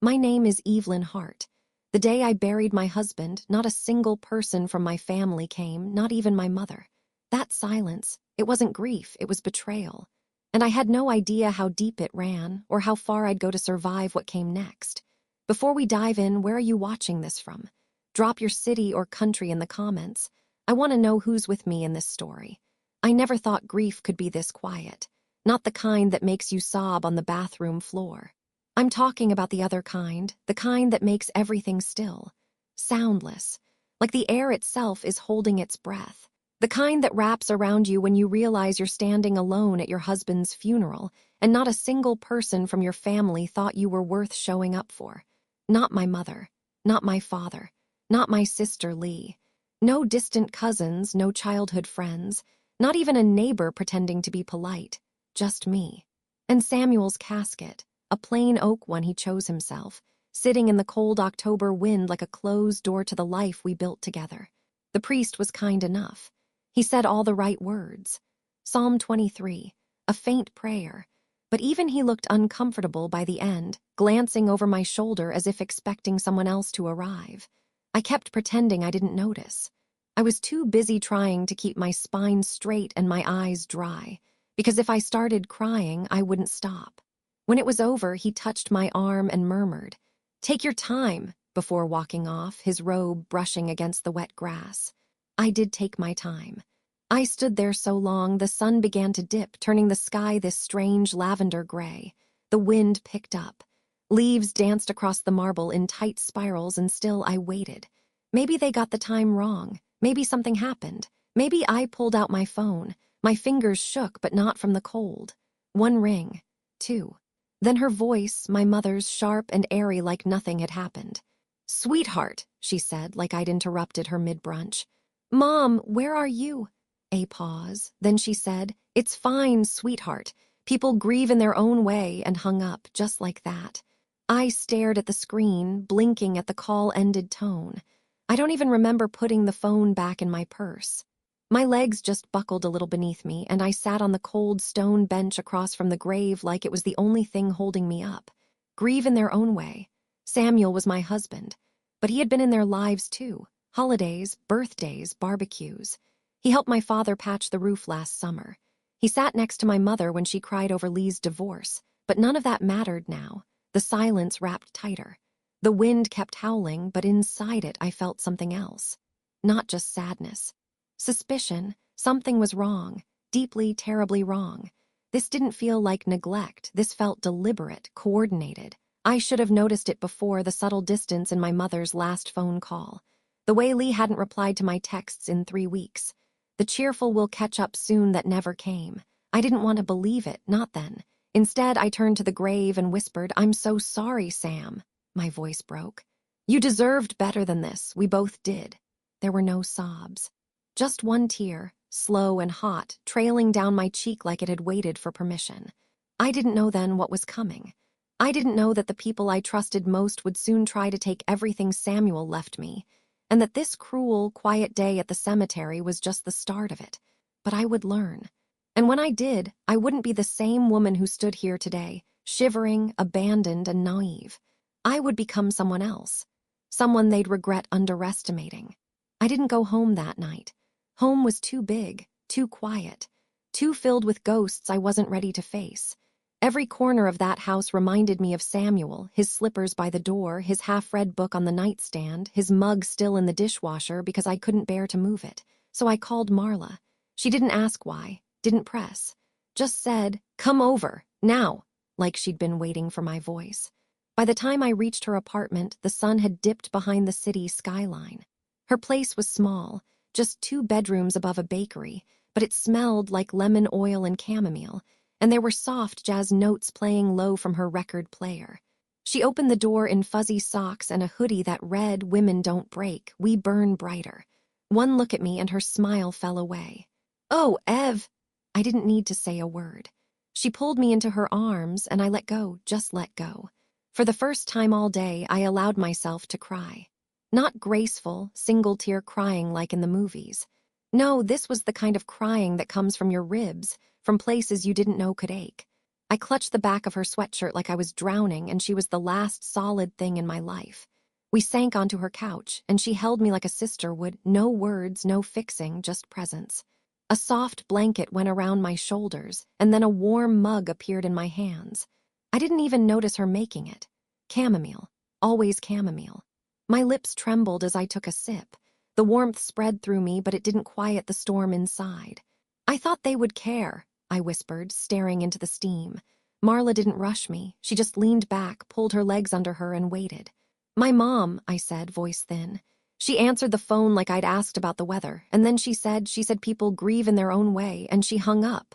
My name is Evelyn Hart. The day I buried my husband, not a single person from my family came, not even my mother. That silence, it wasn't grief, it was betrayal. And I had no idea how deep it ran, or how far I'd go to survive what came next. Before we dive in, where are you watching this from? Drop your city or country in the comments. I want to know who's with me in this story. I never thought grief could be this quiet. Not the kind that makes you sob on the bathroom floor. I'm talking about the other kind, the kind that makes everything still. Soundless. Like the air itself is holding its breath. The kind that wraps around you when you realize you're standing alone at your husband's funeral, and not a single person from your family thought you were worth showing up for. Not my mother. Not my father. Not my sister Lee. No distant cousins, no childhood friends. Not even a neighbor pretending to be polite. Just me. And Samuel's casket, a plain oak one he chose himself, sitting in the cold October wind like a closed door to the life we built together. The priest was kind enough. He said all the right words. Psalm 23, a faint prayer. But even he looked uncomfortable by the end, glancing over my shoulder as if expecting someone else to arrive. I kept pretending I didn't notice. I was too busy trying to keep my spine straight and my eyes dry, because if I started crying, I wouldn't stop. When it was over, he touched my arm and murmured, "Take your time," before walking off, his robe brushing against the wet grass. I did take my time. I stood there so long, the sun began to dip, turning the sky this strange lavender gray. The wind picked up. Leaves danced across the marble in tight spirals, and still I waited. Maybe they got the time wrong. Maybe something happened. Maybe I pulled out my phone. My fingers shook, but not from the cold. One ring. Two. Then her voice, my mother's, sharp and airy like nothing had happened. "Sweetheart," she said, like I'd interrupted her mid-brunch. "Mom, where are you?" A pause. Then she said, "It's fine, sweetheart. People grieve in their own way," and hung up, just like that. I stared at the screen, blinking at the call-ended tone. I don't even remember putting the phone back in my purse. My legs just buckled a little beneath me, and I sat on the cold stone bench across from the grave like it was the only thing holding me up. Grieve in their own way. Samuel was my husband, but he had been in their lives too. Holidays, birthdays, barbecues. He helped my father patch the roof last summer. He sat next to my mother when she cried over Lee's divorce, but none of that mattered now. The silence wrapped tighter. The wind kept howling, but inside it I felt something else. Not just sadness. Suspicion. Something was wrong. Deeply, terribly wrong. This didn't feel like neglect. This felt deliberate, coordinated. I should have noticed it before, the subtle distance in my mother's last phone call. The way Lee hadn't replied to my texts in 3 weeks. The cheerful "we'll catch up soon" that never came. I didn't want to believe it, not then. Instead, I turned to the grave and whispered, "I'm so sorry, Sam." My voice broke. "You deserved better than this. We both did." There were no sobs. Just one tear, slow and hot, trailing down my cheek like it had waited for permission. I didn't know then what was coming. I didn't know that the people I trusted most would soon try to take everything Samuel left me, and that this cruel, quiet day at the cemetery was just the start of it. But I would learn. And when I did, I wouldn't be the same woman who stood here today, shivering, abandoned, and naive. I would become someone else. Someone they'd regret underestimating. I didn't go home that night. Home was too big, too quiet, too filled with ghosts I wasn't ready to face. Every corner of that house reminded me of Samuel, his slippers by the door, his half-read book on the nightstand, his mug still in the dishwasher because I couldn't bear to move it. So I called Marla. She didn't ask why, didn't press. Just said, "Come over, now," like she'd been waiting for my voice. By the time I reached her apartment, the sun had dipped behind the city skyline. Her place was small, just 2 bedrooms above a bakery, but it smelled like lemon oil and chamomile, and there were soft jazz notes playing low from her record player. She opened the door in fuzzy socks and a hoodie that read, "Women don't break, we burn brighter." One look at me and her smile fell away. "Oh, Ev!" I didn't need to say a word. She pulled me into her arms, and I let go, just let go. For the first time all day, I allowed myself to cry. Not graceful, single-tear crying like in the movies. No, this was the kind of crying that comes from your ribs, from places you didn't know could ache. I clutched the back of her sweatshirt like I was drowning, and she was the last solid thing in my life. We sank onto her couch, and she held me like a sister would, no words, no fixing, just presence. A soft blanket went around my shoulders, and then a warm mug appeared in my hands. I didn't even notice her making it. Chamomile. Always chamomile. My lips trembled as I took a sip. The warmth spread through me, but it didn't quiet the storm inside. I thought they would care, I whispered, staring into the steam. Marla didn't rush me. She just leaned back, pulled her legs under her, and waited. "My mom," I said, voice thin. She answered the phone like I'd asked about the weather, and then she said people grieve in their own way, and she hung up.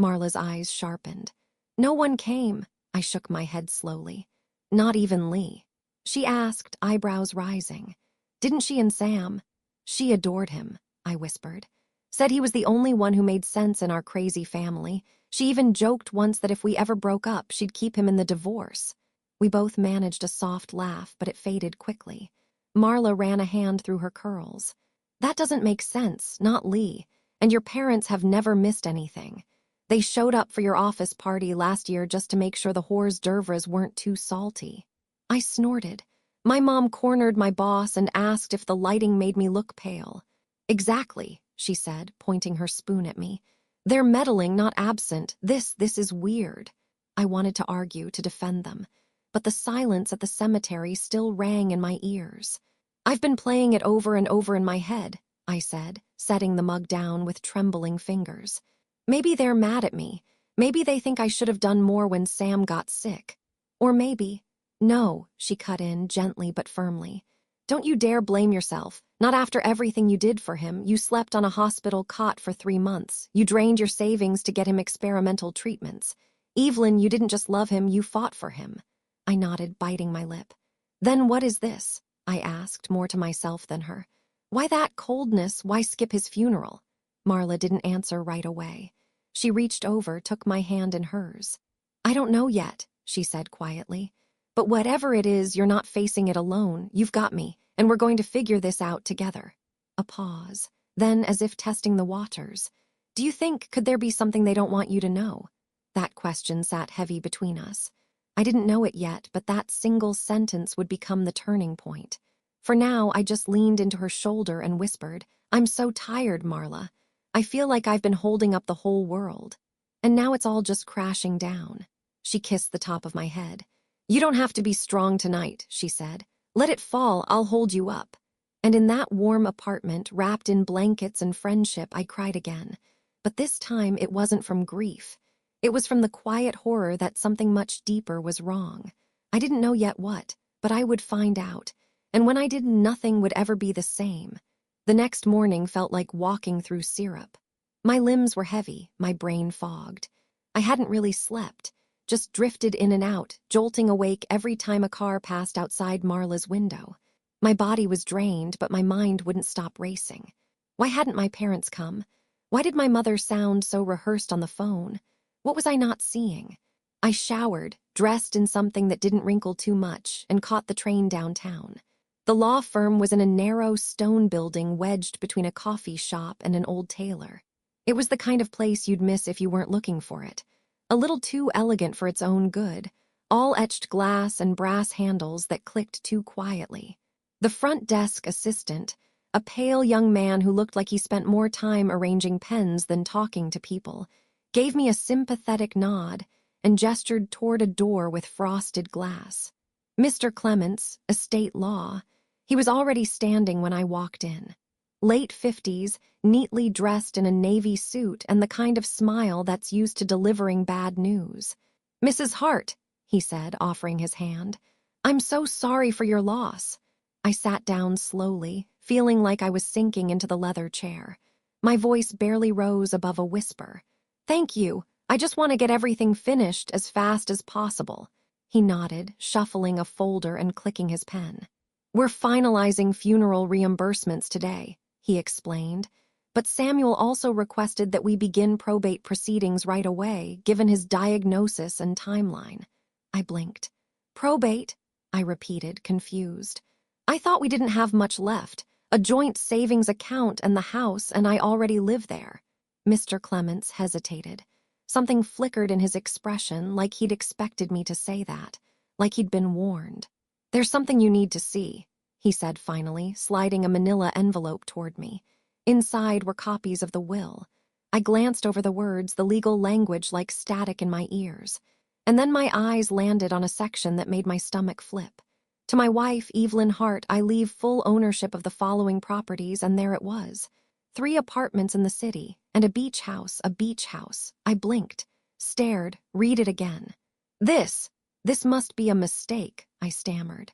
Marla's eyes sharpened. "No one came." I shook my head slowly. "Not even Lee." She asked, eyebrows rising. "Didn't she and Sam?" "She adored him," I whispered. "Said he was the only one who made sense in our crazy family. She even joked once that if we ever broke up, she'd keep him in the divorce." We both managed a soft laugh, but it faded quickly. Marla ran a hand through her curls. "That doesn't make sense, not Lee. And your parents have never missed anything. They showed up for your office party last year just to make sure the hors d'oeuvres weren't too salty." I snorted. "My mom cornered my boss and asked if the lighting made me look pale." "Exactly," she said, pointing her spoon at me. "They're meddling, not absent. This is weird." I wanted to argue, to defend them, but the silence at the cemetery still rang in my ears. "I've been playing it over and over in my head," I said, setting the mug down with trembling fingers. "Maybe they're mad at me. Maybe they think I should have done more when Sam got sick. Or maybe—" "No," she cut in, gently but firmly. "Don't you dare blame yourself. Not after everything you did for him. You slept on a hospital cot for 3 months. You drained your savings to get him experimental treatments. Evelyn, you didn't just love him, you fought for him." I nodded, biting my lip. "Then what is this?" I asked, more to myself than her. "Why that coldness? Why skip his funeral?" Marla didn't answer right away. She reached over, took my hand in hers. "I don't know yet," she said quietly. "But whatever it is, you're not facing it alone. You've got me, and we're going to figure this out together." A pause. Then, as if testing the waters, "Do you think, could there be something they don't want you to know?" That question sat heavy between us. I didn't know it yet, but that single sentence would become the turning point. For now, I just leaned into her shoulder and whispered, "I'm so tired, Marla. I feel like I've been holding up the whole world. And now it's all just crashing down." She kissed the top of my head. "You don't have to be strong tonight," she said. "Let it fall, I'll hold you up." And in that warm apartment, wrapped in blankets and friendship, I cried again. But this time it wasn't from grief. It was from the quiet horror that something much deeper was wrong. I didn't know yet what, but I would find out. And when I did, nothing would ever be the same. The next morning felt like walking through syrup. My limbs were heavy, my brain fogged. I hadn't really slept, just drifted in and out, jolting awake every time a car passed outside Marla's window. My body was drained, but my mind wouldn't stop racing. Why hadn't my parents come? Why did my mother sound so rehearsed on the phone? What was I not seeing? I showered, dressed in something that didn't wrinkle too much, and caught the train downtown. The law firm was in a narrow stone building wedged between a coffee shop and an old tailor. It was the kind of place you'd miss if you weren't looking for it. A little too elegant for its own good, all etched glass and brass handles that clicked too quietly. The front desk assistant, a pale young man who looked like he spent more time arranging pens than talking to people, gave me a sympathetic nod and gestured toward a door with frosted glass. Mr. Clements, estate law. He was already standing when I walked in. Late 50s, neatly dressed in a navy suit and the kind of smile that's used to delivering bad news. "Mrs. Hart," he said, offering his hand. "I'm so sorry for your loss." I sat down slowly, feeling like I was sinking into the leather chair. My voice barely rose above a whisper. "Thank you. I just want to get everything finished as fast as possible." He nodded, shuffling a folder and clicking his pen. "We're finalizing funeral reimbursements today," he explained, "but Samuel also requested that we begin probate proceedings right away, given his diagnosis and timeline." I blinked. "Probate?" I repeated, confused. "I thought we didn't have much left. A joint savings account and the house, and I already live there." Mr. Clements hesitated. Something flickered in his expression, like he'd expected me to say that, like he'd been warned. "There's something you need to see," he said finally, sliding a manila envelope toward me. Inside were copies of the will. I glanced over the words, the legal language like static in my ears. And then my eyes landed on a section that made my stomach flip. "To my wife, Evelyn Hart, I leave full ownership of the following properties," and there it was. 3 apartments in the city, and a beach house, a beach house. I blinked, stared, read it again. This must be a mistake," I stammered.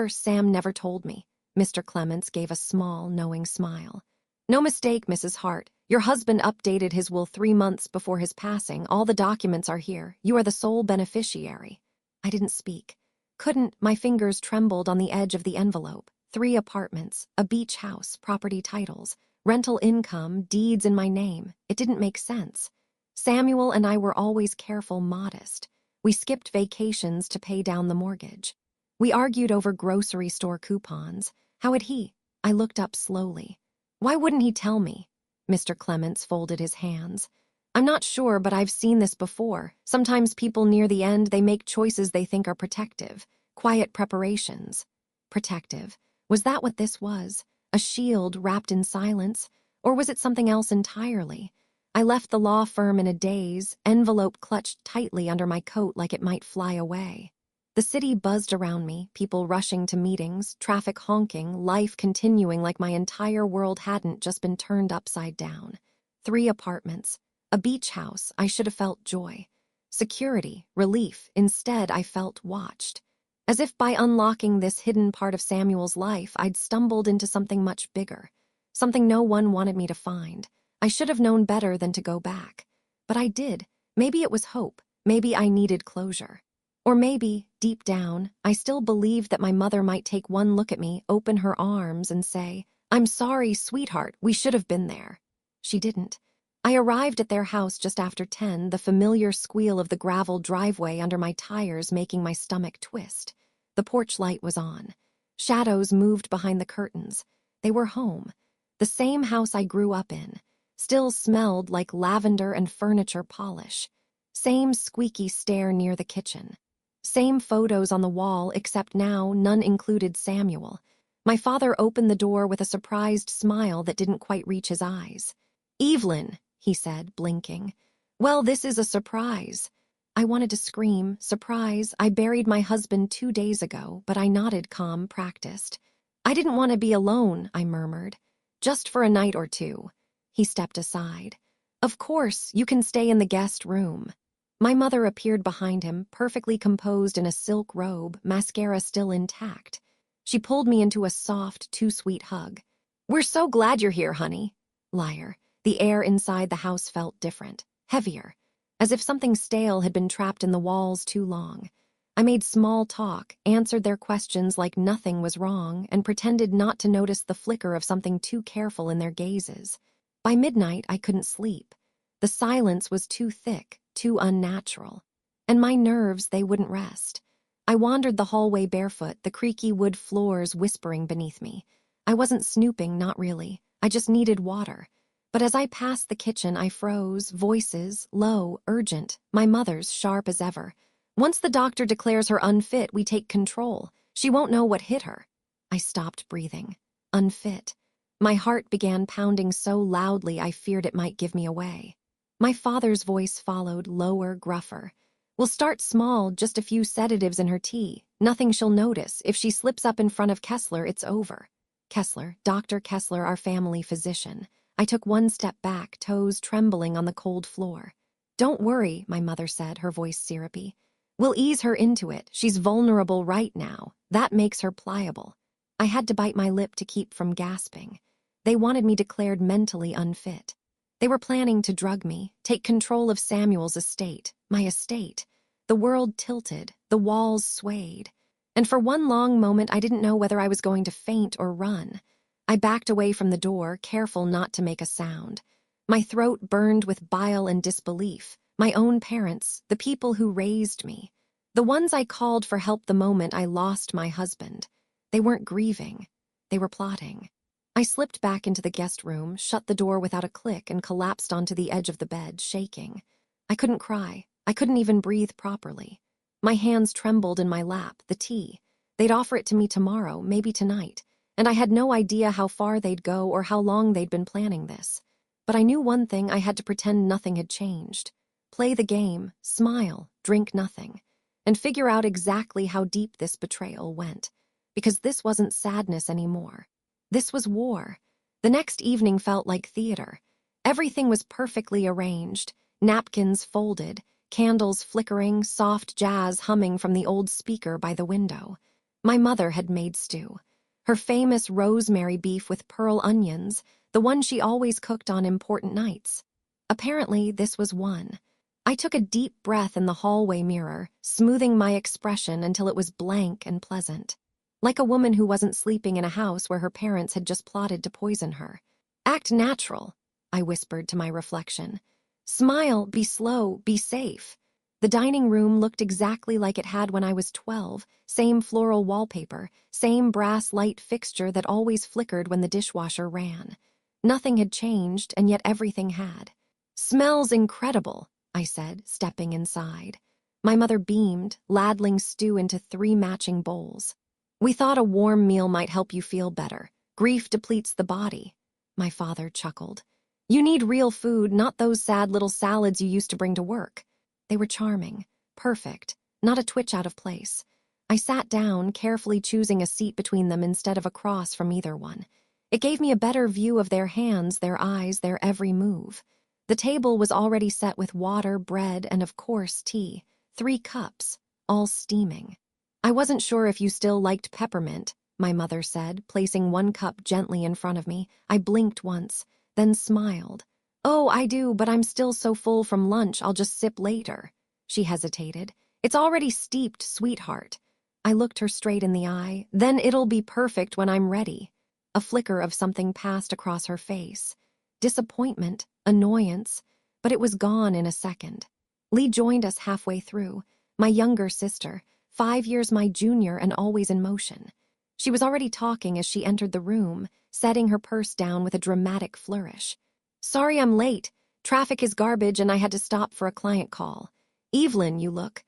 Sam never told me." Mr. Clements gave a small, knowing smile. "No mistake, Mrs. Hart. Your husband updated his will 3 months before his passing. All the documents are here. You are the sole beneficiary." I didn't speak. Couldn't, my fingers trembled on the edge of the envelope. 3 apartments, a beach house, property titles, rental income, deeds in my name. It didn't make sense. Samuel and I were always careful, modest. We skipped vacations to pay down the mortgage. We argued over grocery store coupons. How had he? I looked up slowly. "Why wouldn't he tell me?" Mr. Clements folded his hands. "I'm not sure, but I've seen this before. Sometimes people near the end, they make choices they think are protective. Quiet preparations." Protective. Was that what this was? A shield wrapped in silence? Or was it something else entirely? I left the law firm in a daze, envelope clutched tightly under my coat like it might fly away. The city buzzed around me, people rushing to meetings, traffic honking, life continuing like my entire world hadn't just been turned upside down. 3 apartments, a beach house. I should have felt joy. Security, relief. Instead, I felt watched. As if by unlocking this hidden part of Samuel's life, I'd stumbled into something much bigger. Something no one wanted me to find. I should have known better than to go back. But I did. Maybe it was hope. Maybe I needed closure. Or maybe, deep down, I still believed that my mother might take one look at me, open her arms, and say, "I'm sorry, sweetheart, we should have been there." She didn't. I arrived at their house just after 10, the familiar squeal of the gravel driveway under my tires making my stomach twist. The porch light was on. Shadows moved behind the curtains. They were home. The same house I grew up in. Still smelled like lavender and furniture polish. Same squeaky stair near the kitchen. Same photos on the wall, except now none included Samuel. My father opened the door with a surprised smile that didn't quite reach his eyes. "Evelyn," he said, blinking. "Well, this is a surprise." I wanted to scream, surprise. I buried my husband 2 days ago, but I nodded calm, practiced. "I didn't want to be alone," I murmured. "Just for a night or 2. He stepped aside. "Of course, you can stay in the guest room." My mother appeared behind him, perfectly composed in a silk robe, mascara still intact. She pulled me into a soft, too-sweet hug. "We're so glad you're here, honey." Liar. The air inside the house felt different, heavier, as if something stale had been trapped in the walls too long. I made small talk, answered their questions like nothing was wrong, and pretended not to notice the flicker of something too careful in their gazes. By midnight, I couldn't sleep. The silence was too thick, too unnatural. And my nerves, they wouldn't rest. I wandered the hallway barefoot, the creaky wood floors whispering beneath me. I wasn't snooping, not really. I just needed water. But as I passed the kitchen, I froze, voices, low, urgent, my mother's sharp as ever. "Once the doctor declares her unfit, we take control. She won't know what hit her." I stopped breathing. Unfit. My heart began pounding so loudly I feared it might give me away. My father's voice followed, lower, gruffer. "We'll start small, just a few sedatives in her tea. Nothing she'll notice. If she slips up in front of Kessler, it's over." Kessler, Dr. Kessler, our family physician. I took one step back, toes trembling on the cold floor. "Don't worry," my mother said, her voice syrupy. "We'll ease her into it. She's vulnerable right now. That makes her pliable." I had to bite my lip to keep from gasping. They wanted me declared mentally unfit. They were planning to drug me, take control of Samuel's estate, my estate. The world tilted, the walls swayed. And for one long moment, I didn't know whether I was going to faint or run. I backed away from the door, careful not to make a sound. My throat burned with bile and disbelief. My own parents, the people who raised me. The ones I called for help the moment I lost my husband. They weren't grieving. They were plotting. I slipped back into the guest room, shut the door without a click, and collapsed onto the edge of the bed, shaking. I couldn't cry. I couldn't even breathe properly. My hands trembled in my lap, the tea. They'd offer it to me tomorrow, maybe tonight, and I had no idea how far they'd go or how long they'd been planning this. But I knew one thing: I had to pretend nothing had changed. Play the game, smile, drink nothing, and figure out exactly how deep this betrayal went. Because this wasn't sadness anymore. This was war. The next evening felt like theater. Everything was perfectly arranged, napkins folded, candles flickering, soft jazz humming from the old speaker by the window. My mother had made stew. Her famous rosemary beef with pearl onions, the one she always cooked on important nights. Apparently, this was one. I took a deep breath in the hallway mirror, smoothing my expression until it was blank and pleasant. Like a woman who wasn't sleeping in a house where her parents had just plotted to poison her. Act natural, I whispered to my reflection. Smile, be slow, be safe. The dining room looked exactly like it had when I was 12, same floral wallpaper, same brass light fixture that always flickered when the dishwasher ran. Nothing had changed, and yet everything had. Smells incredible, I said, stepping inside. My mother beamed, ladling stew into 3 matching bowls. We thought a warm meal might help you feel better. Grief depletes the body. My father chuckled. You need real food, not those sad little salads you used to bring to work. They were charming, perfect, not a twitch out of place. I sat down, carefully choosing a seat between them instead of across from either one. It gave me a better view of their hands, their eyes, their every move. The table was already set with water, bread, and of course tea. 3 cups, all steaming. I wasn't sure if you still liked peppermint, my mother said, placing 1 cup gently in front of me. I blinked once, then smiled. Oh, I do, but I'm still so full from lunch, I'll just sip later. She hesitated. It's already steeped, sweetheart. I looked her straight in the eye. Then it'll be perfect when I'm ready. A flicker of something passed across her face. Disappointment, annoyance, but it was gone in a second. Lee joined us halfway through, my younger sister, 5 years my junior and always in motion. She was already talking as she entered the room, setting her purse down with a dramatic flourish. Sorry I'm late. Traffic is garbage and I had to stop for a client call. Evelyn, you look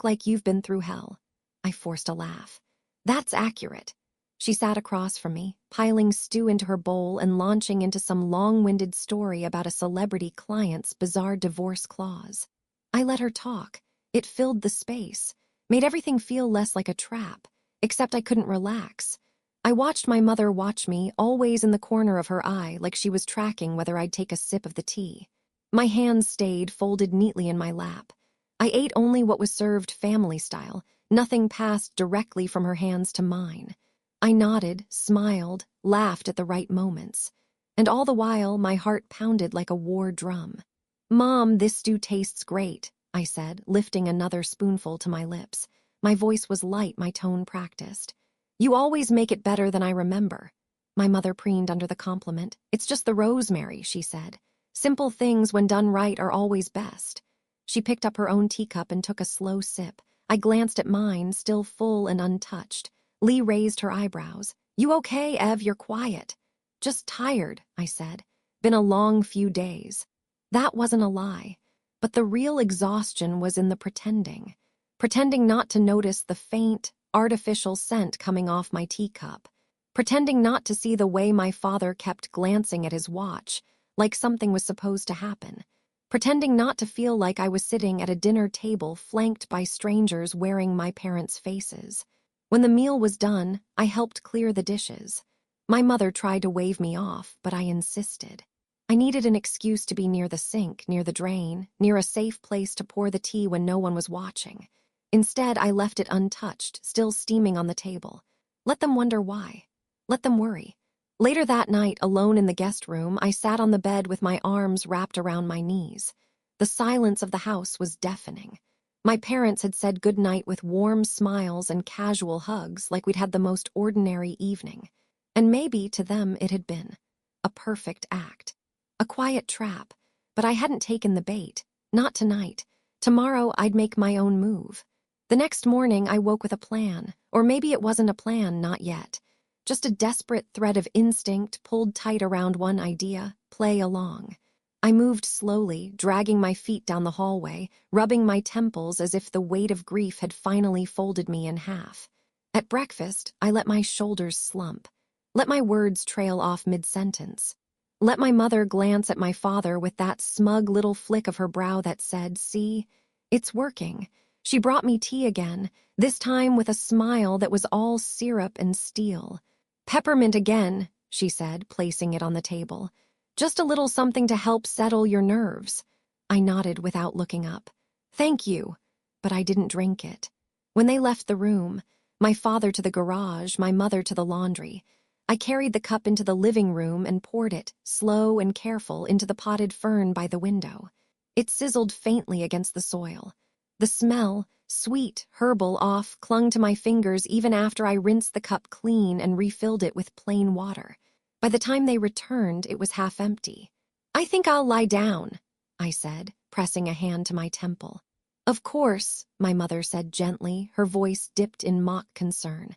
like you've been through hell. I forced a laugh. That's accurate. She sat across from me, piling stew into her bowl and launching into some long-winded story about a celebrity client's bizarre divorce clause. I let her talk. It filled the space, made everything feel less like a trap, except I couldn't relax. I watched my mother watch me, always in the corner of her eye, like she was tracking whether I'd take a sip of the tea. My hands stayed folded neatly in my lap. I ate only what was served family style. Nothing passed directly from her hands to mine. I nodded, smiled, laughed at the right moments. And all the while, my heart pounded like a war drum. Mom, this stew tastes great, I said, lifting another spoonful to my lips. My voice was light, my tone practiced. You always make it better than I remember. My mother preened under the compliment. It's just the rosemary, she said. Simple things, when done right, are always best. She picked up her own teacup and took a slow sip. I glanced at mine, still full and untouched. Lee raised her eyebrows. You okay, Ev? You're quiet. Just tired, I said. Been a long few days. That wasn't a lie. But the real exhaustion was in the pretending. Pretending not to notice the faint, artificial scent coming off my teacup. Pretending not to see the way my father kept glancing at his watch, like something was supposed to happen. Pretending not to feel like I was sitting at a dinner table flanked by strangers wearing my parents' faces. When the meal was done, I helped clear the dishes. My mother tried to wave me off, but I insisted. I needed an excuse to be near the sink, near the drain, near a safe place to pour the tea when no one was watching. Instead, I left it untouched, still steaming on the table. Let them wonder why. Let them worry. Later that night, alone in the guest room, I sat on the bed with my arms wrapped around my knees. The silence of the house was deafening. My parents had said goodnight with warm smiles and casual hugs, like we'd had the most ordinary evening. And maybe, to them, it had been. A perfect act. A quiet trap. But I hadn't taken the bait. Not tonight. Tomorrow, I'd make my own move. The next morning, I woke with a plan. Or maybe it wasn't a plan, not yet. Just a desperate thread of instinct pulled tight around one idea: play along. I moved slowly, dragging my feet down the hallway, rubbing my temples as if the weight of grief had finally folded me in half. At breakfast, I let my shoulders slump, let my words trail off mid-sentence. Let my mother glance at my father with that smug little flick of her brow that said, "See, it's working." She brought me tea again, this time with a smile that was all syrup and steel. "Peppermint again," she said, placing it on the table. "Just a little something to help settle your nerves." I nodded without looking up. "Thank you," but I didn't drink it. When they left the room, my father to the garage, my mother to the laundry, I carried the cup into the living room and poured it, slow and careful, into the potted fern by the window. It sizzled faintly against the soil. The smell, sweet, herbal, clung to my fingers even after I rinsed the cup clean and refilled it with plain water. By the time they returned, it was half empty. "I think I'll lie down," I said, pressing a hand to my temple. "Of course," my mother said gently, her voice dipped in mock concern.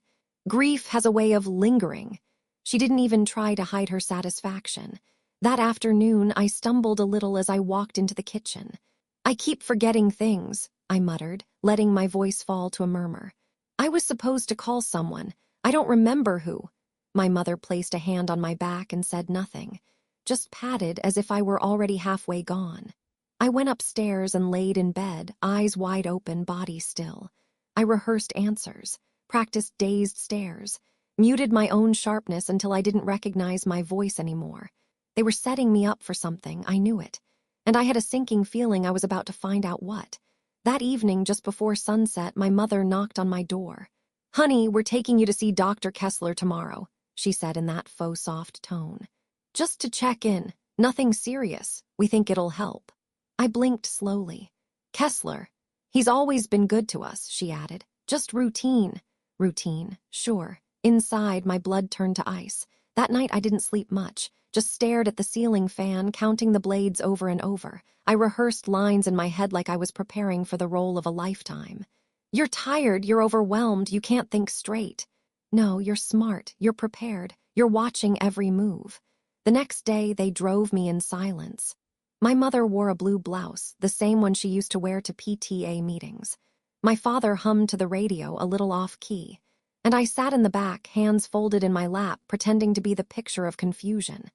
"Grief has a way of lingering." She didn't even try to hide her satisfaction. That afternoon, I stumbled a little as I walked into the kitchen. "I keep forgetting things," I muttered, letting my voice fall to a murmur. "I was supposed to call someone. I don't remember who." My mother placed a hand on my back and said nothing, just patted as if I were already halfway gone. I went upstairs and laid in bed, eyes wide open, body still. I rehearsed answers, practiced dazed stares, muted my own sharpness until I didn't recognize my voice anymore. They were setting me up for something, I knew it. And I had a sinking feeling I was about to find out what. That evening, just before sunset, my mother knocked on my door. "Honey, we're taking you to see Dr. Kessler tomorrow," she said in that faux soft tone. "Just to check in. Nothing serious. We think it'll help." I blinked slowly. "Kessler. He's always been good to us," she added. "Just routine." Routine, sure. Inside, my blood turned to ice. That night I didn't sleep much, just stared at the ceiling fan, counting the blades over and over. I rehearsed lines in my head like I was preparing for the role of a lifetime. "You're tired, you're overwhelmed, you can't think straight." "No, you're smart, you're prepared, you're watching every move." The next day, they drove me in silence. My mother wore a blue blouse, the same one she used to wear to PTA meetings. My father hummed to the radio, a little off-key. And I sat in the back, hands folded in my lap, pretending to be the picture of confusion.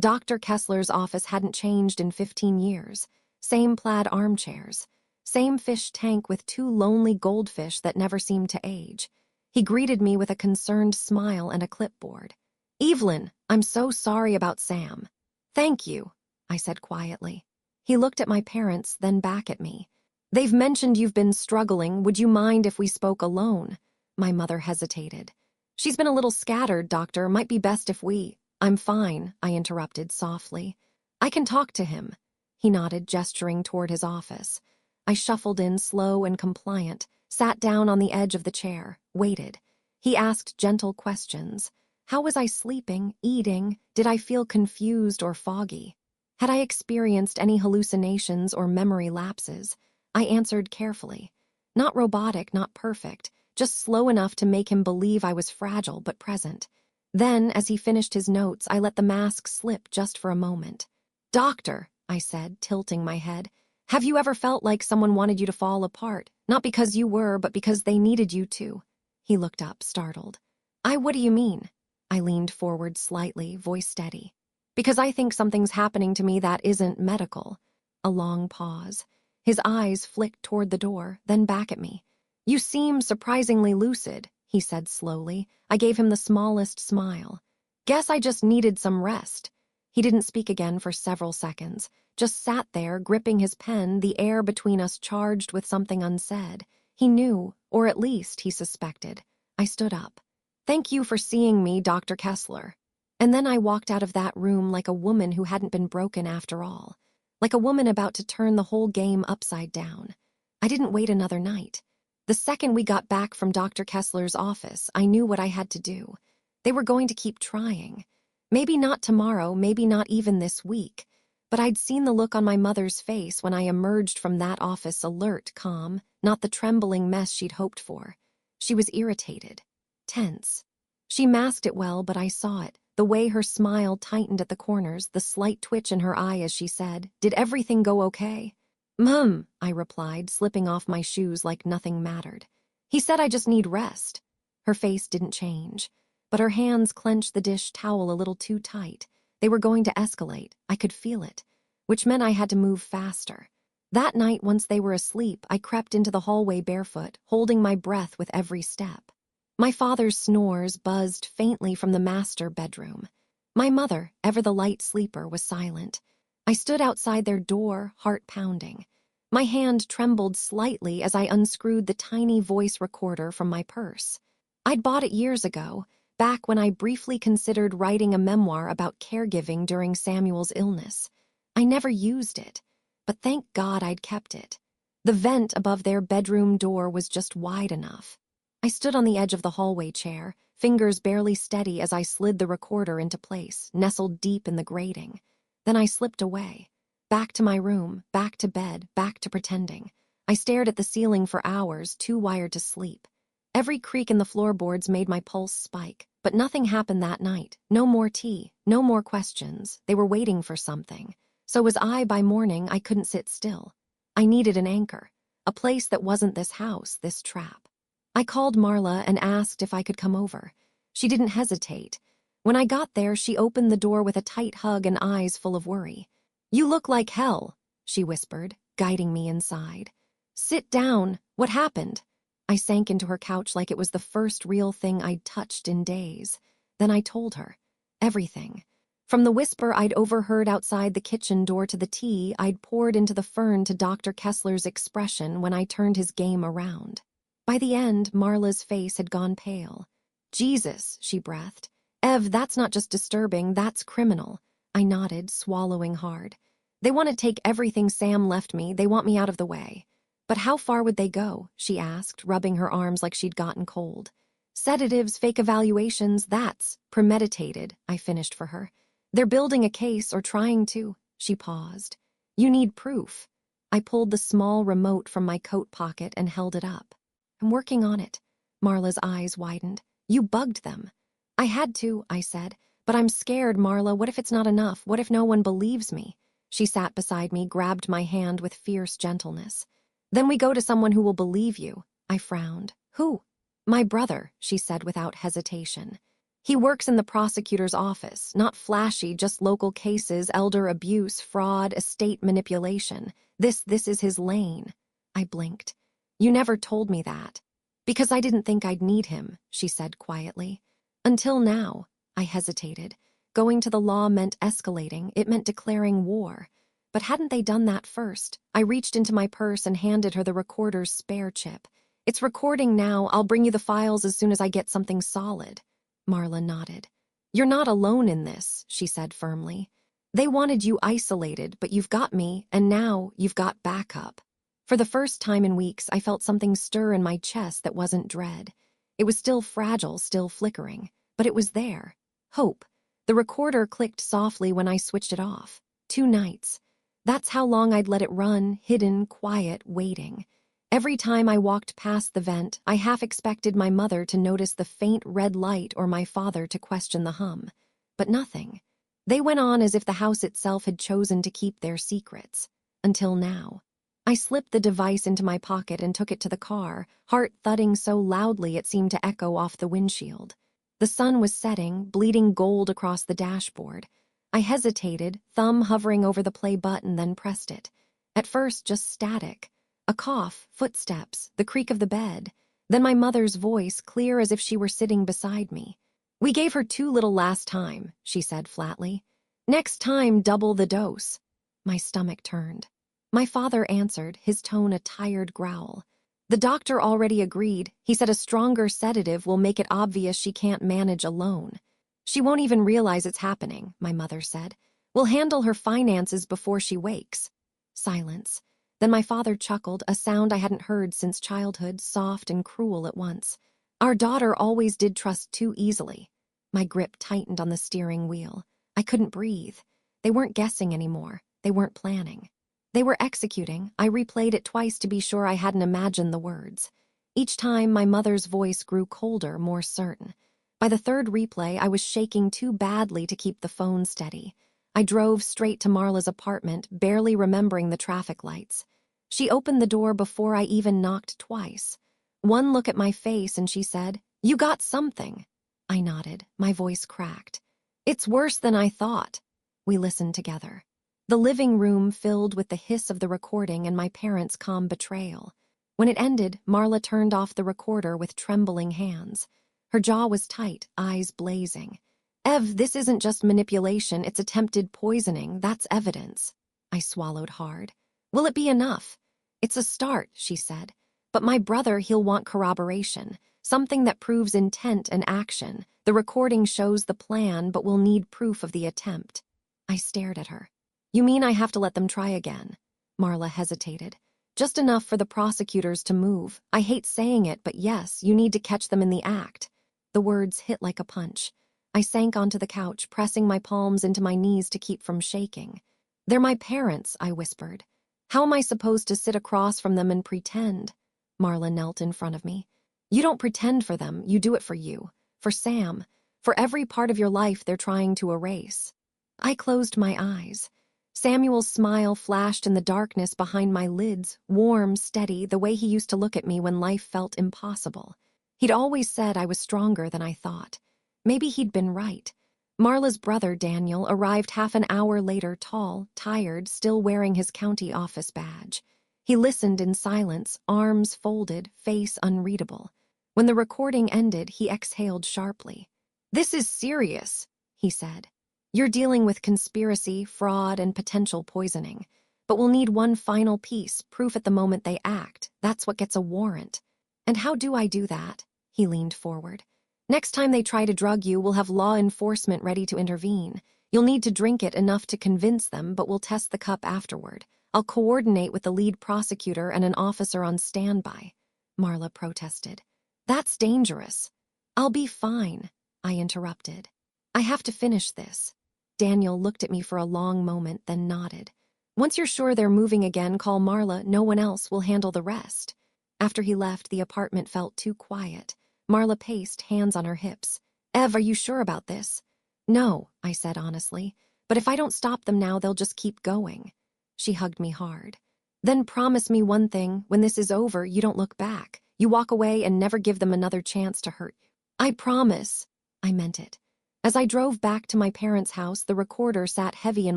Dr. Kessler's office hadn't changed in 15 years. Same plaid armchairs. Same fish tank with 2 lonely goldfish that never seemed to age. He greeted me with a concerned smile and a clipboard. "Evelyn, I'm so sorry about Sam." "Thank you," I said quietly. He looked at my parents, then back at me. "They've mentioned you've been struggling. Would you mind if we spoke alone?" My mother hesitated. "She's been a little scattered, doctor. Might be best if we—" "I'm fine," I interrupted softly. "I can talk to him." He nodded, gesturing toward his office. I shuffled in, slow and compliant, sat down on the edge of the chair, waited. He asked gentle questions. How was I sleeping, eating? Did I feel confused or foggy? Had I experienced any hallucinations or memory lapses? I answered carefully. Not robotic, not perfect, just slow enough to make him believe I was fragile but present. Then, as he finished his notes, I let the mask slip just for a moment. "Doctor," I said, tilting my head, "have you ever felt like someone wanted you to fall apart? Not because you were, but because they needed you to?" He looked up, startled. What do you mean?" I leaned forward slightly, voice steady. "Because I think something's happening to me that isn't medical." A long pause. His eyes flicked toward the door, then back at me. "You seem surprisingly lucid," he said slowly. I gave him the smallest smile. "Guess I just needed some rest." He didn't speak again for several seconds, just sat there, gripping his pen, the air between us charged with something unsaid. He knew, or at least he suspected. I stood up. "Thank you for seeing me, Dr. Kessler." And then I walked out of that room like a woman who hadn't been broken after all. Like a woman about to turn the whole game upside down. I didn't wait another night. The second we got back from Dr. Kessler's office, I knew what I had to do. They were going to keep trying. Maybe not tomorrow, maybe not even this week. But I'd seen the look on my mother's face when I emerged from that office, alert, calm, not the trembling mess she'd hoped for. She was irritated, tense. She masked it well, but I saw it, the way her smile tightened at the corners, the slight twitch in her eye as she said, "Did everything go okay?" I replied, slipping off my shoes like nothing mattered. "He said I just need rest." Her face didn't change, but her hands clenched the dish towel a little too tight. They were going to escalate. I could feel it, which meant I had to move faster. That night, once they were asleep, I crept into the hallway barefoot, holding my breath with every step. My father's snores buzzed faintly from the master bedroom. My mother, ever the light sleeper, was silent. I stood outside their door, heart pounding. My hand trembled slightly as I unscrewed the tiny voice recorder from my purse. I'd bought it years ago, back when I briefly considered writing a memoir about caregiving during Samuel's illness. I never used it, but thank God I'd kept it. The vent above their bedroom door was just wide enough. I stood on the edge of the hallway chair, fingers barely steady as I slid the recorder into place, nestled deep in the grating. Then I slipped away. Back to my room, back to bed, back to pretending. I stared at the ceiling for hours, too wired to sleep. Every creak in the floorboards made my pulse spike, but nothing happened that night. No more tea, no more questions. They were waiting for something. So was I. By morning, I couldn't sit still. I needed an anchor, a place that wasn't this house, this trap. I called Marla and asked if I could come over. She didn't hesitate. When I got there, she opened the door with a tight hug and eyes full of worry. "You look like hell," she whispered, guiding me inside. "Sit down. What happened?" I sank into her couch like it was the first real thing I'd touched in days. Then I told her. Everything. From the whisper I'd overheard outside the kitchen door to the tea I'd poured into the fern to Dr. Kessler's expression when I turned his game around. By the end, Marla's face had gone pale. "Jesus," she breathed. "Ev, that's not just disturbing, that's criminal." I nodded, swallowing hard. "They want to take everything Sam left me, they want me out of the way." "But how far would they go?" she asked, rubbing her arms like she'd gotten cold. "Sedatives, fake evaluations, that's premeditated," I finished for her. "They're building a case, or trying to." She paused. "You need proof." I pulled the small remote from my coat pocket and held it up. "I'm working on it." Marla's eyes widened. "You bugged them." "I had to," I said. "But I'm scared, Marla. What if it's not enough? What if no one believes me?" She sat beside me, grabbed my hand with fierce gentleness. "Then we go to someone who will believe you." I frowned. "Who?" "My brother," she said without hesitation. "He works in the prosecutor's office. Not flashy, just local cases, elder abuse, fraud, estate manipulation. This is his lane." I blinked. "You never told me that." "Because I didn't think I'd need him," she said quietly. "Until now." I hesitated. Going to the law meant escalating. It meant declaring war. But hadn't they done that first? I reached into my purse and handed her the recorder's spare chip. "It's recording now. I'll bring you the files as soon as I get something solid." Marla nodded. "You're not alone in this," she said firmly. "They wanted you isolated, but you've got me, and now you've got backup." For the first time in weeks, I felt something stir in my chest that wasn't dread. It was still fragile, still flickering, but it was there. Hope. The recorder clicked softly when I switched it off. 2 nights. That's how long I'd let it run, hidden, quiet, waiting. Every time I walked past the vent, I half expected my mother to notice the faint red light or my father to question the hum. But nothing. They went on as if the house itself had chosen to keep their secrets. Until now. I slipped the device into my pocket and took it to the car, heart thudding so loudly it seemed to echo off the windshield. The sun was setting, bleeding gold across the dashboard. I hesitated, thumb hovering over the play button, then pressed it. At first, just static. A cough, footsteps, the creak of the bed. Then my mother's voice, clear as if she were sitting beside me. "We gave her too little last time," she said flatly. "Next time, double the dose." My stomach turned. My father answered, his tone a tired growl. "The doctor already agreed. He said a stronger sedative will make it obvious she can't manage alone." "She won't even realize it's happening," my mother said. "We'll handle her finances before she wakes." Silence. Then my father chuckled, a sound I hadn't heard since childhood, soft and cruel at once. "Our daughter always did trust too easily." My grip tightened on the steering wheel. I couldn't breathe. They weren't guessing anymore. They weren't planning. They were executing. I replayed it twice to be sure I hadn't imagined the words. Each time, my mother's voice grew colder, more certain. By the third replay, I was shaking too badly to keep the phone steady. I drove straight to Marla's apartment, barely remembering the traffic lights. She opened the door before I even knocked twice. One look at my face and she said, "You got something." I nodded, my voice cracked. "It's worse than I thought." We listened together. The living room filled with the hiss of the recording and my parents' calm betrayal. When it ended, Marla turned off the recorder with trembling hands. Her jaw was tight, eyes blazing. "Ev, this isn't just manipulation, it's attempted poisoning, that's evidence." I swallowed hard. "Will it be enough?" "It's a start," she said. "But my brother, he'll want corroboration, something that proves intent and action. The recording shows the plan, but we'll need proof of the attempt." I stared at her. "You mean I have to let them try again?" Marla hesitated. "Just enough for the prosecutors to move. I hate saying it, but yes, you need to catch them in the act." The words hit like a punch. I sank onto the couch, pressing my palms into my knees to keep from shaking. "They're my parents," I whispered. "How am I supposed to sit across from them and pretend?" Marla knelt in front of me. "You don't pretend for them, you do it for you. For Sam. For every part of your life they're trying to erase." I closed my eyes. Samuel's smile flashed in the darkness behind my lids, warm, steady, the way he used to look at me when life felt impossible. He'd always said I was stronger than I thought. Maybe he'd been right. Marla's brother, Daniel, arrived half an hour later, tall, tired, still wearing his county office badge. He listened in silence, arms folded, face unreadable. When the recording ended, he exhaled sharply. "This is serious," he said. "You're dealing with conspiracy, fraud, and potential poisoning. But we'll need one final piece, proof at the moment they act. That's what gets a warrant." "And how do I do that?" He leaned forward. "Next time they try to drug you, we'll have law enforcement ready to intervene. You'll need to drink it enough to convince them, but we'll test the cup afterward. I'll coordinate with the lead prosecutor and an officer on standby." Marla protested. "That's dangerous." "I'll be fine," I interrupted. "I have to finish this." Daniel looked at me for a long moment, then nodded. "Once you're sure they're moving again, call Marla. No one else will handle the rest." After he left, the apartment felt too quiet. Marla paced, hands on her hips. "Ev, are you sure about this?" "No," I said honestly. "But if I don't stop them now, they'll just keep going." She hugged me hard. "Then promise me one thing. When this is over, you don't look back. You walk away and never give them another chance to hurt you." "I promise." I meant it. As I drove back to my parents' house, the recorder sat heavy in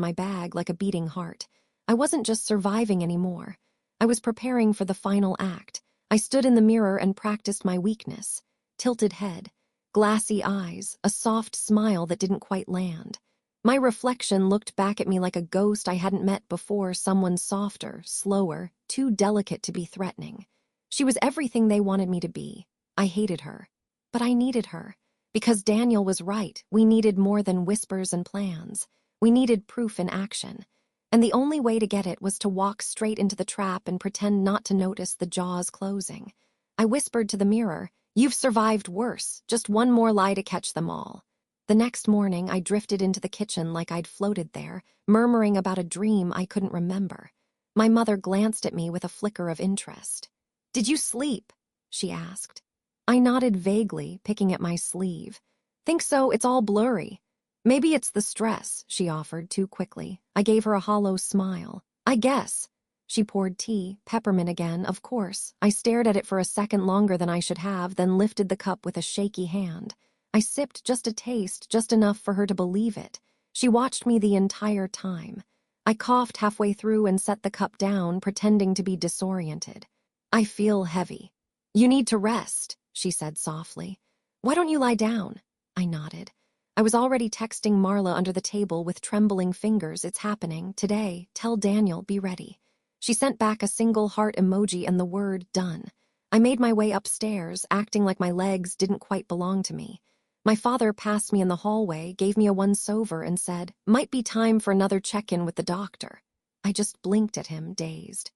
my bag like a beating heart. I wasn't just surviving anymore. I was preparing for the final act. I stood in the mirror and practiced my weakness. Tilted head, glassy eyes, a soft smile that didn't quite land. My reflection looked back at me like a ghost I hadn't met before, someone softer, slower, too delicate to be threatening. She was everything they wanted me to be. I hated her. But I needed her. Because Daniel was right, we needed more than whispers and plans. We needed proof in action. And the only way to get it was to walk straight into the trap and pretend not to notice the jaws closing. I whispered to the mirror, "You've survived worse, just one more lie to catch them all." The next morning, I drifted into the kitchen like I'd floated there, murmuring about a dream I couldn't remember. My mother glanced at me with a flicker of interest. "Did you sleep?" she asked. I nodded vaguely, picking at my sleeve. "Think so, it's all blurry." "Maybe it's the stress," she offered too quickly. I gave her a hollow smile. "I guess." She poured tea, peppermint again, of course. I stared at it for a second longer than I should have, then lifted the cup with a shaky hand. I sipped just a taste, just enough for her to believe it. She watched me the entire time. I coughed halfway through and set the cup down, pretending to be disoriented. "I feel heavy." "You need to rest," she said softly. "Why don't you lie down?" I nodded. I was already texting Marla under the table with trembling fingers. "It's happening. Today. Tell Daniel, be ready." She sent back a single heart emoji and the word done. I made my way upstairs, acting like my legs didn't quite belong to me. My father passed me in the hallway, gave me a once-over, and said, "Might be time for another check-in with the doctor." I just blinked at him, dazed.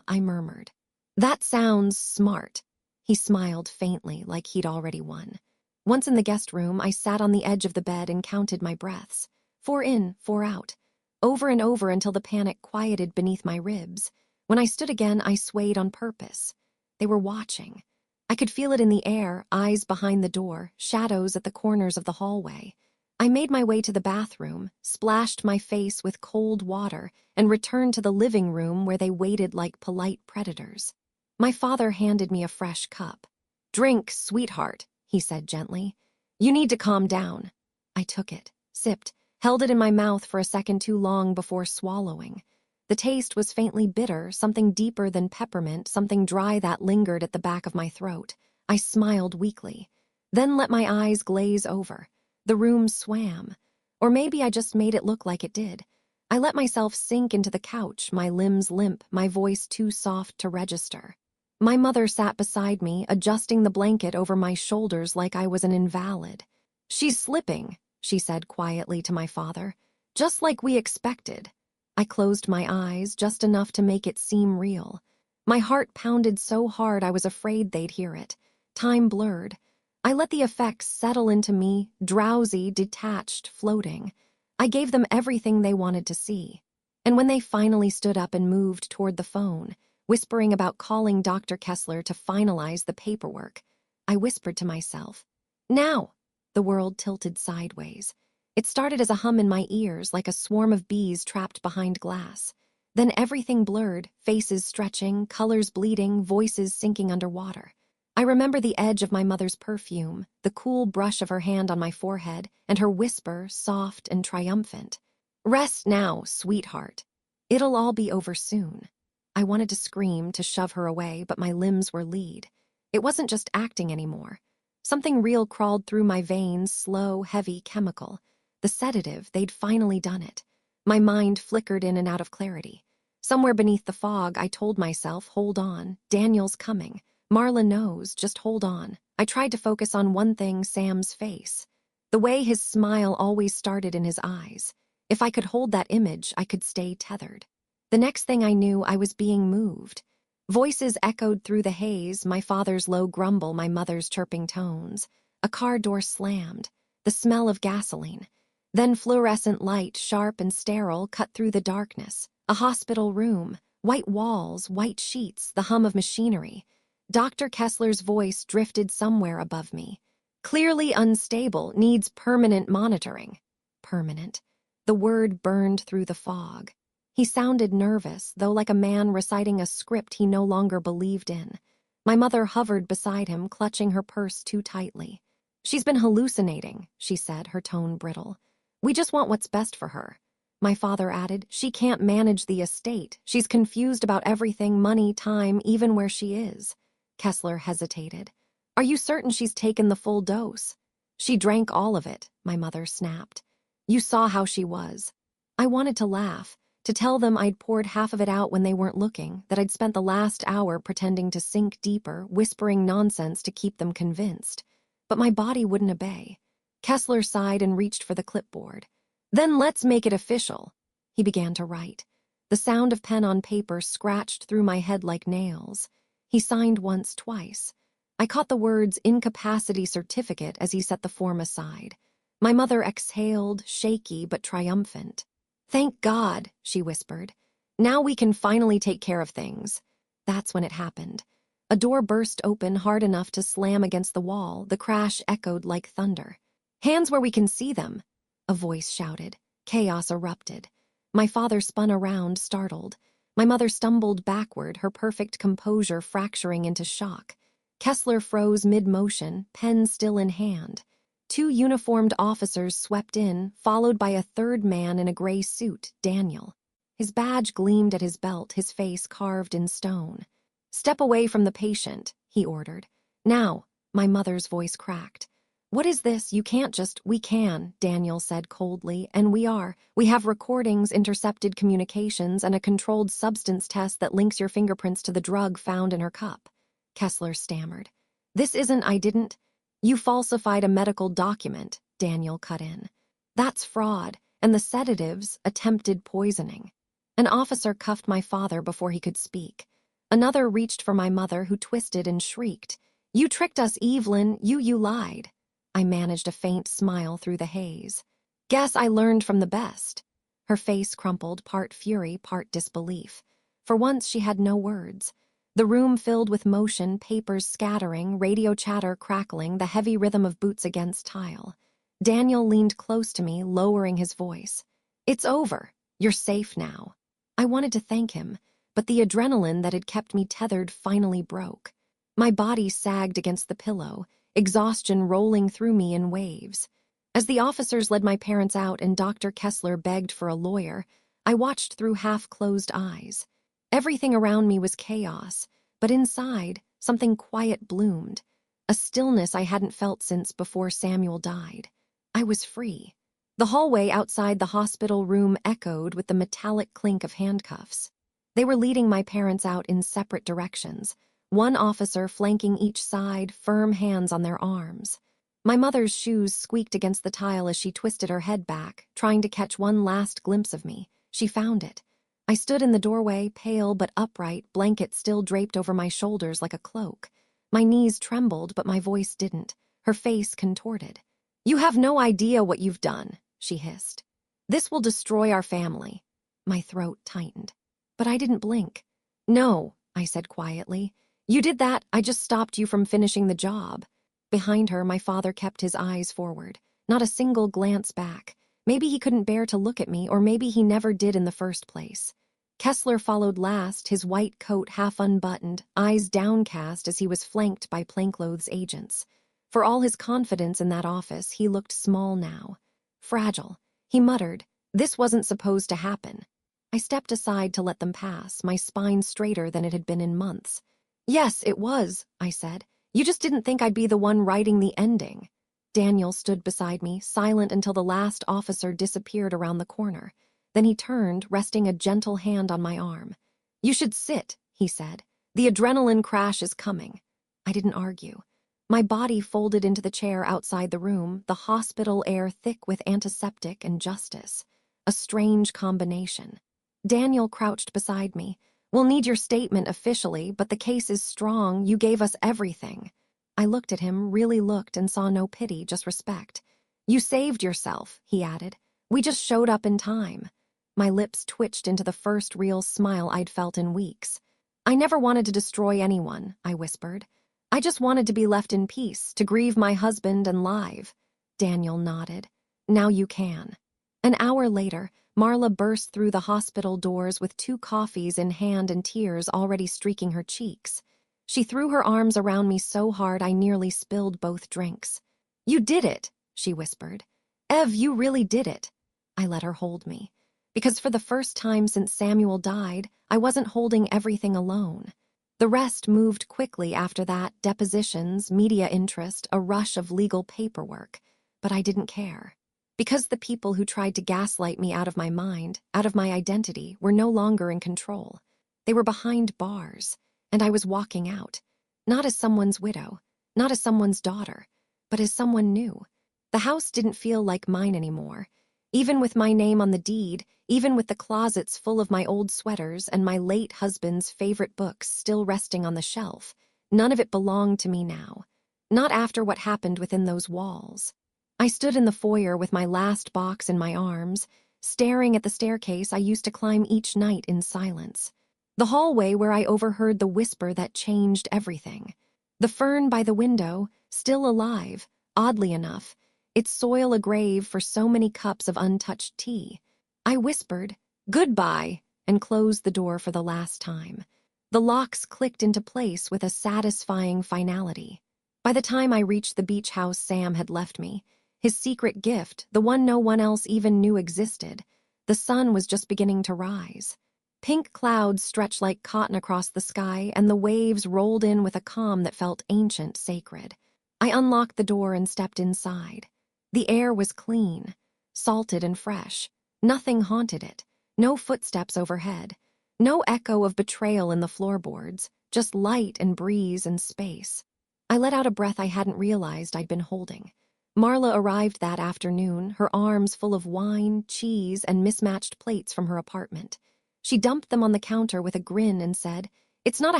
I murmured, "That sounds smart." He smiled faintly, like he'd already won. Once in the guest room, I sat on the edge of the bed and counted my breaths. 4 in, 4 out. Over and over until the panic quieted beneath my ribs. When I stood again, I swayed on purpose. They were watching. I could feel it in the air, eyes behind the door, shadows at the corners of the hallway. I made my way to the bathroom, splashed my face with cold water, and returned to the living room where they waited like polite predators. My father handed me a fresh cup. "Drink, sweetheart," he said gently. "You need to calm down." I took it, sipped, held it in my mouth for a second too long before swallowing. The taste was faintly bitter, something deeper than peppermint, something dry that lingered at the back of my throat. I smiled weakly, then let my eyes glaze over. The room swam. Or maybe I just made it look like it did. I let myself sink into the couch, my limbs limp, my voice too soft to register. My mother sat beside me, adjusting the blanket over my shoulders like I was an invalid. "She's slipping," she said quietly to my father. "Just like we expected." I closed my eyes, just enough to make it seem real. My heart pounded so hard I was afraid they'd hear it. Time blurred. I let the effects settle into me, drowsy, detached, floating. I gave them everything they wanted to see. And when they finally stood up and moved toward the phone, whispering about calling Dr. Kessler to finalize the paperwork, I whispered to myself, "Now!" The world tilted sideways. It started as a hum in my ears, like a swarm of bees trapped behind glass. Then everything blurred, faces stretching, colors bleeding, voices sinking underwater. I remember the edge of my mother's perfume, the cool brush of her hand on my forehead, and her whisper, soft and triumphant. "Rest now, sweetheart. It'll all be over soon." I wanted to scream, to shove her away, but my limbs were lead. It wasn't just acting anymore. Something real crawled through my veins, slow, heavy, chemical. The sedative, they'd finally done it. My mind flickered in and out of clarity. Somewhere beneath the fog, I told myself, "Hold on, Daniel's coming. Marla knows, just hold on." I tried to focus on one thing, Sam's face. The way his smile always started in his eyes. If I could hold that image, I could stay tethered. The next thing I knew, I was being moved. Voices echoed through the haze, my father's low grumble, my mother's chirping tones. A car door slammed. The smell of gasoline. Then fluorescent light, sharp and sterile, cut through the darkness. A hospital room. White walls, white sheets, the hum of machinery. Dr. Kessler's voice drifted somewhere above me. "Clearly unstable, needs permanent monitoring." Permanent. The word burned through the fog. He sounded nervous, though like a man reciting a script he no longer believed in. My mother hovered beside him, clutching her purse too tightly. "She's been hallucinating," she said, her tone brittle. "We just want what's best for her." My father added, "She can't manage the estate. She's confused about everything, money, time, even where she is." Kessler hesitated. "Are you certain she's taken the full dose?" "She drank all of it," my mother snapped. "You saw how she was." I wanted to laugh, to tell them I'd poured half of it out when they weren't looking, that I'd spent the last hour pretending to sink deeper, whispering nonsense to keep them convinced. But my body wouldn't obey. Kessler sighed and reached for the clipboard. "Then let's make it official." He began to write. The sound of pen on paper scratched through my head like nails. He signed once, twice. I caught the words incapacity certificate as he set the form aside. My mother exhaled, shaky but triumphant. "Thank God," she whispered. "Now we can finally take care of things." That's when it happened. A door burst open hard enough to slam against the wall. The crash echoed like thunder. "Hands where we can see them," a voice shouted. Chaos erupted. My father spun around, startled. My mother stumbled backward, her perfect composure fracturing into shock. Kessler froze mid-motion, pen still in hand. Two uniformed officers swept in, followed by a third man in a gray suit, Daniel. His badge gleamed at his belt, his face carved in stone. "Step away from the patient," he ordered. "Now," my mother's voice cracked. "What is this? You can't just—" "We can," Daniel said coldly, "and we are. We have recordings, intercepted communications, and a controlled substance test that links your fingerprints to the drug found in her cup." Kessler stammered. "This isn't— I didn't—" "You falsified a medical document," Daniel cut in. "That's fraud, and the sedatives, attempted poisoning." An officer cuffed my father before he could speak. Another reached for my mother, who twisted and shrieked. "You tricked us, Evelyn. You lied." I managed a faint smile through the haze. "Guess I learned from the best." Her face crumpled, part fury, part disbelief. For once she had no words. The room filled with motion, papers scattering, radio chatter crackling, the heavy rhythm of boots against tile. Daniel leaned close to me, lowering his voice. "It's over. You're safe now." I wanted to thank him, but the adrenaline that had kept me tethered finally broke. My body sagged against the pillow, exhaustion rolling through me in waves. As the officers led my parents out and Dr. Kessler begged for a lawyer, I watched through half-closed eyes. Everything around me was chaos, but inside, something quiet bloomed, a stillness I hadn't felt since before Samuel died. I was free. The hallway outside the hospital room echoed with the metallic clink of handcuffs. They were leading my parents out in separate directions, one officer flanking each side, firm hands on their arms. My mother's shoes squeaked against the tile as she twisted her head back, trying to catch one last glimpse of me. She found it. I stood in the doorway, pale but upright, blanket still draped over my shoulders like a cloak. My knees trembled, but my voice didn't. Her face contorted. "You have no idea what you've done," she hissed. "This will destroy our family." My throat tightened. But I didn't blink. "No," I said quietly. "You did that, I just stopped you from finishing the job." Behind her, my father kept his eyes forward, not a single glance back. Maybe he couldn't bear to look at me, or maybe he never did in the first place. Kessler followed last, his white coat half unbuttoned, eyes downcast as he was flanked by plainclothes agents. For all his confidence in that office, he looked small now. Fragile. He muttered, "This wasn't supposed to happen." I stepped aside to let them pass, my spine straighter than it had been in months. "Yes, it was," I said. "You just didn't think I'd be the one writing the ending." Daniel stood beside me, silent until the last officer disappeared around the corner. Then he turned, resting a gentle hand on my arm. "You should sit," he said. "The adrenaline crash is coming." I didn't argue. My body folded into the chair outside the room, the hospital air thick with antiseptic and justice. A strange combination. Daniel crouched beside me. "We'll need your statement officially, but the case is strong. You gave us everything." I looked at him, really looked, and saw no pity, just respect. "You saved yourself," he added. "We just showed up in time." My lips twitched into the first real smile I'd felt in weeks. "I never wanted to destroy anyone," I whispered. "I just wanted to be left in peace, to grieve my husband and live." Daniel nodded. "Now you can." An hour later, Marla burst through the hospital doors with 2 coffees in hand and tears already streaking her cheeks. She threw her arms around me so hard I nearly spilled both drinks. "You did it," she whispered. "Ev, you really did it." I let her hold me. Because for the first time since Samuel died, I wasn't holding everything alone. The rest moved quickly after that, depositions, media interest, a rush of legal paperwork. But I didn't care. Because the people who tried to gaslight me out of my mind, out of my identity, were no longer in control. They were behind bars. And I was walking out, not as someone's widow, not as someone's daughter, but as someone new. The house didn't feel like mine anymore. Even with my name on the deed, even with the closets full of my old sweaters and my late husband's favorite books still resting on the shelf, none of it belonged to me now. Not after what happened within those walls. I stood in the foyer with my last box in my arms, staring at the staircase I used to climb each night in silence. The hallway where I overheard the whisper that changed everything. The fern by the window, still alive, oddly enough, its soil a grave for so many cups of untouched tea. I whispered, "Goodbye," and closed the door for the last time. The locks clicked into place with a satisfying finality. By the time I reached the beach house Sam had left me, his secret gift, the one no one else even knew existed, the sun was just beginning to rise. Pink clouds stretched like cotton across the sky, and the waves rolled in with a calm that felt ancient, sacred. I unlocked the door and stepped inside. The air was clean, salted and fresh. Nothing haunted it. No footsteps overhead. No echo of betrayal in the floorboards, just light and breeze and space. I let out a breath I hadn't realized I'd been holding. Marla arrived that afternoon, her arms full of wine, cheese, and mismatched plates from her apartment. She dumped them on the counter with a grin and said, "It's not a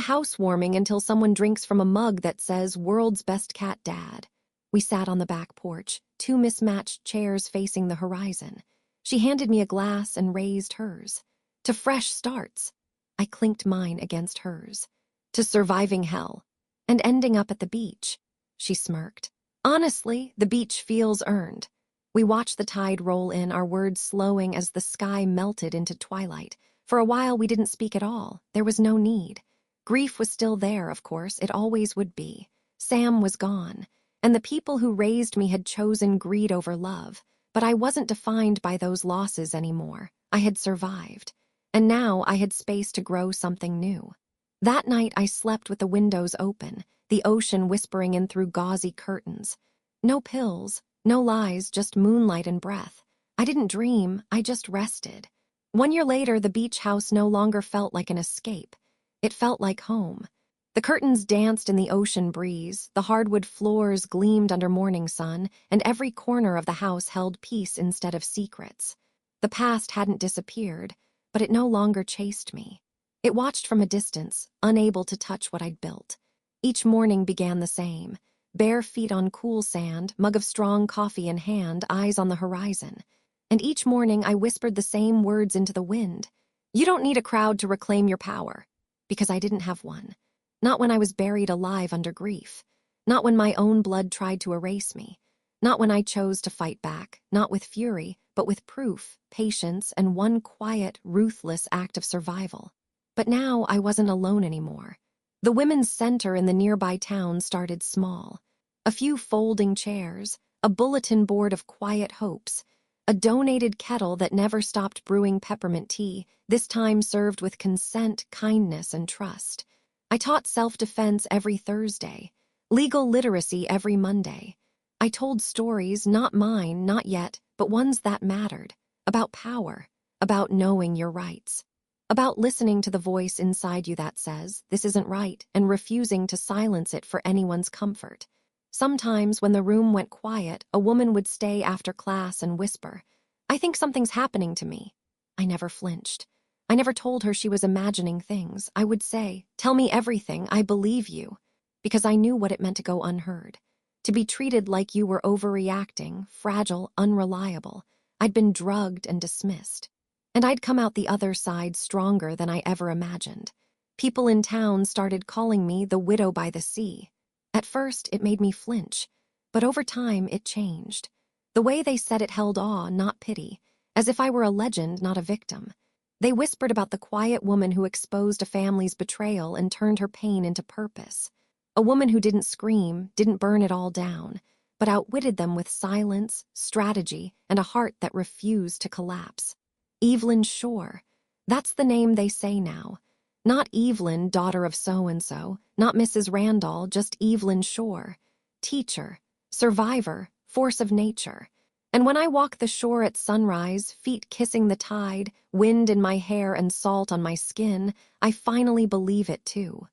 housewarming until someone drinks from a mug that says, 'World's Best Cat Dad.'" We sat on the back porch, 2 mismatched chairs facing the horizon. She handed me a glass and raised hers. "To fresh starts." I clinked mine against hers. to surviving hell, and ending up at the beach. She smirked. Honestly, the beach feels earned. We watched the tide roll in, our words slowing as the sky melted into twilight. For a while, we didn't speak at all. There was no need. Grief was still there, of course. It always would be. Sam was gone, and the people who raised me had chosen greed over love. But I wasn't defined by those losses anymore. I had survived. And now I had space to grow something new. That night, I slept with the windows open, the ocean whispering in through gauzy curtains. No pills, no lies, just moonlight and breath. I didn't dream, I just rested. 1 year later, the beach house no longer felt like an escape. It felt like home. The curtains danced in the ocean breeze, the hardwood floors gleamed under morning sun, and every corner of the house held peace instead of secrets. The past hadn't disappeared, but it no longer chased me. It watched from a distance, unable to touch what I'd built. Each morning began the same. Bare feet on cool sand, mug of strong coffee in hand, eyes on the horizon. And each morning I whispered the same words into the wind. You don't need a crowd to reclaim your power. Because I didn't have one. Not when I was buried alive under grief. Not when my own blood tried to erase me. Not when I chose to fight back, not with fury, but with proof, patience, and one quiet, ruthless act of survival. But now I wasn't alone anymore. The women's center in the nearby town started small. A few folding chairs, a bulletin board of quiet hopes, a donated kettle that never stopped brewing peppermint tea, this time served with consent, kindness, and trust. I taught self-defense every Thursday, legal literacy every Monday. I told stories, not mine, not yet, but ones that mattered, about power, about knowing your rights, about listening to the voice inside you that says, this isn't right, and refusing to silence it for anyone's comfort. Sometimes, when the room went quiet, a woman would stay after class and whisper, I think something's happening to me. I never flinched. I never told her she was imagining things. I would say, tell me everything, I believe you. Because I knew what it meant to go unheard. To be treated like you were overreacting, fragile, unreliable. I'd been drugged and dismissed. And I'd come out the other side stronger than I ever imagined. People in town started calling me the widow by the sea. At first, it made me flinch, but over time, it changed. The way they said it held awe, not pity, as if I were a legend, not a victim. They whispered about the quiet woman who exposed a family's betrayal and turned her pain into purpose. A woman who didn't scream, didn't burn it all down, but outwitted them with silence, strategy, and a heart that refused to collapse. Evelyn Shore. That's the name they say now. Not Evelyn, daughter of so-and-so, not Mrs. Randall, just Evelyn Shore. Teacher, survivor, force of nature. And when I walk the shore at sunrise, feet kissing the tide, wind in my hair and salt on my skin, I finally believe it too.